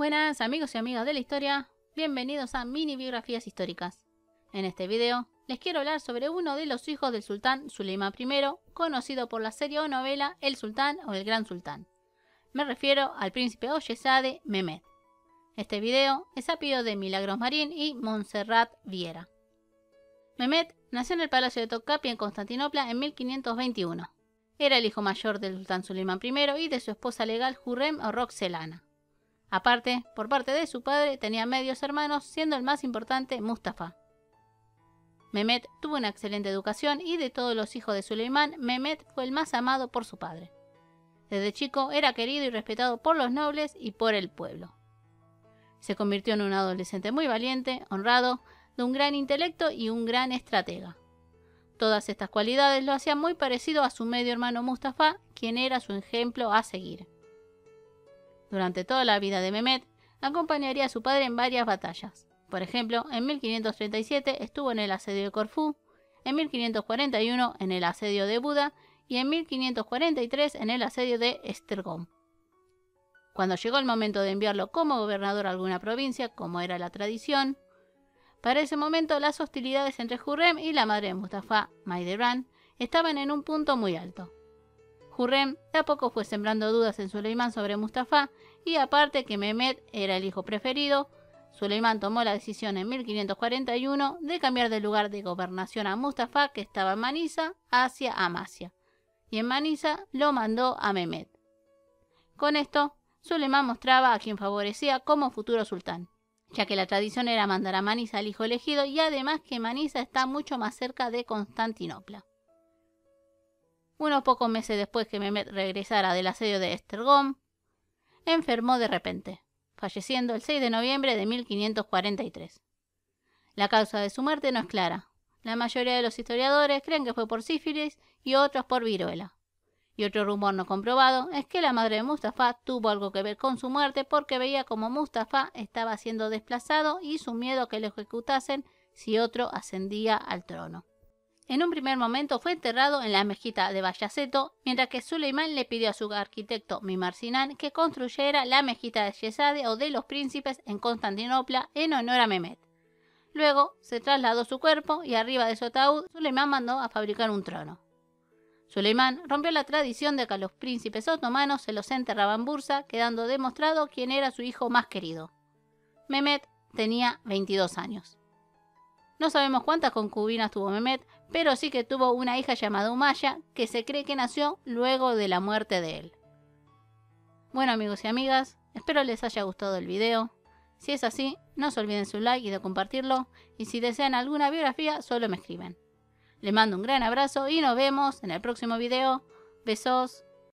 Buenas amigos y amigas de la historia, bienvenidos a Mini Biografías Históricas. En este video les quiero hablar sobre uno de los hijos del sultán Suleimán I, conocido por la serie o novela El Sultán o el Gran Sultán. Me refiero al príncipe Oyezade Mehmed. Este video es a pedido de Milagros Marín y Montserrat Viera. Mehmed nació en el Palacio de Topkapi en Constantinopla en 1521. Era el hijo mayor del sultán Suleimán I y de su esposa legal Hürrem o Roxelana. Aparte, por parte de su padre, tenía medios hermanos, siendo el más importante Mustafa. Mehmed tuvo una excelente educación y de todos los hijos de Suleimán, Mehmed fue el más amado por su padre. Desde chico era querido y respetado por los nobles y por el pueblo. Se convirtió en un adolescente muy valiente, honrado, de un gran intelecto y un gran estratega. Todas estas cualidades lo hacían muy parecido a su medio hermano Mustafa, quien era su ejemplo a seguir. Durante toda la vida de Mehmed, acompañaría a su padre en varias batallas. Por ejemplo, en 1537 estuvo en el asedio de Corfú, en 1541 en el asedio de Buda y en 1543 en el asedio de Esztergom. Cuando llegó el momento de enviarlo como gobernador a alguna provincia, como era la tradición, para ese momento las hostilidades entre Hürrem y la madre de Mustafa, Mahidevran, estaban en un punto muy alto. Hürrem de a poco fue sembrando dudas en Suleimán sobre Mustafa y aparte que Mehmed era el hijo preferido, Suleimán tomó la decisión en 1541 de cambiar de lugar de gobernación a Mustafa, que estaba en Manisa, hacia Amasya, y en Manisa lo mandó a Mehmed. Con esto, Suleimán mostraba a quien favorecía como futuro sultán, ya que la tradición era mandar a Manisa al hijo elegido y además que Manisa está mucho más cerca de Constantinopla. Unos pocos meses después que Mehmed regresara del asedio de Esztergom, enfermó de repente, falleciendo el 6 de noviembre de 1543. La causa de su muerte no es clara. La mayoría de los historiadores creen que fue por sífilis y otros por viruela. Y otro rumor no comprobado es que la madre de Mustafa tuvo algo que ver con su muerte porque veía como Mustafa estaba siendo desplazado y su miedo a que lo ejecutasen si otro ascendía al trono. En un primer momento fue enterrado en la mezquita de Bayaceto, mientras que Suleimán le pidió a su arquitecto Mimar Sinan que construyera la mezquita de Yezade o de los príncipes en Constantinopla en honor a Mehmed. Luego se trasladó su cuerpo y arriba de su ataúd Suleimán mandó a fabricar un trono. Suleimán rompió la tradición de que a los príncipes otomanos se los enterraba en Bursa, quedando demostrado quién era su hijo más querido. Mehmed tenía 22 años. No sabemos cuántas concubinas tuvo Mehmed, pero sí que tuvo una hija llamada Umaya, que se cree que nació luego de la muerte de él. Bueno amigos y amigas, espero les haya gustado el video. Si es así, no se olviden su like y de compartirlo, y si desean alguna biografía, solo me escriben. Les mando un gran abrazo y nos vemos en el próximo video. Besos.